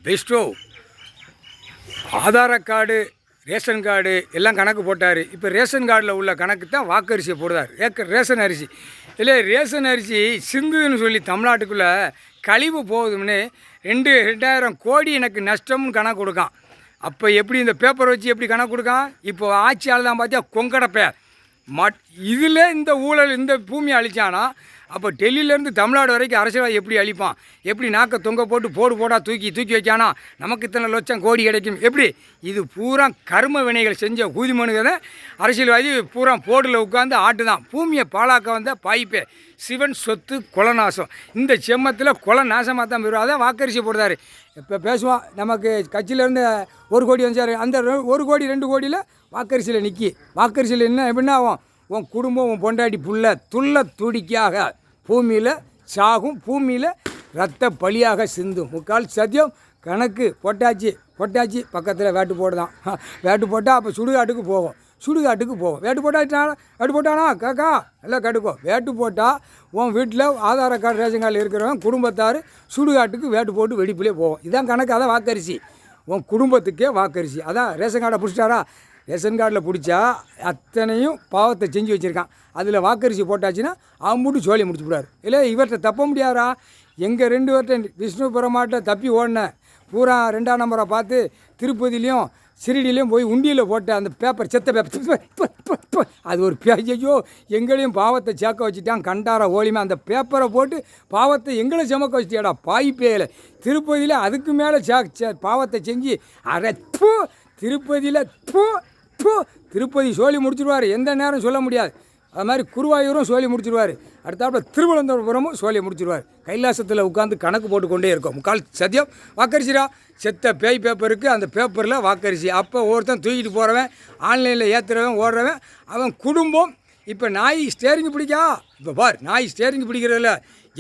பெஸ்ட்டோ ஆதார card ration card எல்லாம் கணக்கு போட்டார். இப்போ ரேஷன் கார்டில் உள்ள கணக்கு தான் வாக்கரிசியை போடுறார். ரேஷன் அரிசி இல்லை, ரேஷன் அரிசி சிந்துன்னு சொல்லி தமிழ்நாட்டுக்குள்ளே கழிவு போகுதுன்னு 2000 கோடி எனக்கு நஷ்டம்னு கணக்கு கொடுக்கான். அப்போ எப்படி இந்த பேப்பர் வச்சு எப்படி கணக்கு கொடுக்கான்? இப்போ ஆட்சியால் தான் பார்த்தியா கொங்கடப்பை இதில் இந்த ஊழல் இந்த பூமியை அழிச்சானா, அப்போ டெல்லியிலேருந்து தமிழ்நாடு வரைக்கும் அரசியல் எப்படி அழிப்பான்? எப்படி நாக்கை தொங்க போட்டு போடா தூக்கி வைக்கானா நமக்கு இத்தனை லட்சம் கோடி கிடைக்கும்? எப்படி இது பூரா கர்ம வினைகள் செஞ்ச ஊதிமனுக்கு அரசியல்வாதி பூரா போர்டில் உட்காந்து ஆட்டு தான் பூமியை பாழாக்க வந்த பாய்ப்பே. சிவன் சொத்து குலநாசம். இந்த செம்மத்தில் குல நாசமாக தான் போயிடும். அதான் வாக்கரிசி போடுறாரு. இப்போ பேசுவான் நமக்கு கட்சியிலேருந்து 1 கோடி வந்துச்சார். அந்த 1 கோடி 2 கோடியில் வாக்கரிசியில் நிற்கி. வாக்கரிசியில் என்ன எப்படின்னா ஆகும்? உன் குடும்பம் உன் பொண்டாட்டி புள்ள துள்ள துடிக்காக பூமியில் சாகும், பூமியில் ரத்த பலியாக சிந்தும். முக்கால் சத்தியம் கணக்கு போட்டாச்சு பக்கத்தில் வேட்டு போடுதான். வேட்டு போட்டால் அப்போ சுடுகாட்டுக்கு போகும். வேட்டு போட்டானா காக்கா எல்லாம் கடுக்கும். வேட்டு போட்டால் உன் வீட்டில் ஆதார கார்டு ரேஷன் கார்டில் இருக்கிறவன் குடும்பத்தார் சுடுகாட்டுக்கு வேட்டு போட்டு வெடிப்புலேயே போகும். இதான் கணக்கு. அதான் வாக்கரிசி. உன் குடும்பத்துக்கே வாக்கரிசி. அதான் ரேஷன் கார்டை பிடிச்சிட்டாரா? ரேஷன் கார்டில் பிடிச்சா அத்தனையும் பாவத்தை செஞ்சு வச்சுருக்கான். அதில் வாக்கரிசி போட்டாச்சுன்னா அவன் சோழியை முடிச்சு விடாரு. இல்லை இவர்கிட்ட தப்ப முடியாரா? எங்கள் 2 வருஷம் விஷ்ணுபுரமாட்ட தப்பி ஓடினேன். பூரா 2ஆம் நம்பரை பார்த்து திருப்பதிலையும் சிறிடிலையும் போய் உண்டியில் போட்ட அந்த பேப்பர் செத்த பேப்பர் அது ஒரு பேஜையோ எங்களையும் பாவத்தை சேர்க்க வச்சுட்டான். கண்டார ஓலிமே அந்த பேப்பரை போட்டு பாவத்தை எங்களை சுமக்க வச்சுட்டியாடா பாய்ப்பேயில். திருப்பதியில் அதுக்கு மேலே பாவத்தை செஞ்சு அரைப்பு திருப்பதியில் திருப்பதி சோழி முடிச்சிடுவார். எந்த நேரம் சொல்ல முடியாது. அது மாதிரி குருவாயூரும் சோழி முடிச்சிடுவார். அடுத்தாப்புல திருவனந்தபுரமும் சோழியை முடிச்சிடுவார். கைலாசத்தில் உட்காந்து கணக்கு போட்டுக்கொண்டே இருக்கும். முக்கால் சத்தியம் வாக்கரிசிடா. செத்த பேய் பேப்பருக்கு அந்த பேப்பரில் வாக்கரிசி. அப்போ ஒருத்தன் தூக்கிட்டு போகிறவன், ஆன்லைனில் ஏற்றுறவன், ஓடுறவன், அவன் குடும்பம். இப்போ நாய் ஸ்டேரிங் பிடிக்கா? இப்போ பார், நாய் ஸ்டேரிங் பிடிக்கிறதில்ல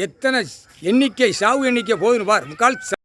எத்தனை எண்ணிக்கை சாவு எண்ணிக்கை போகுதுன்னு பார். முக்கால்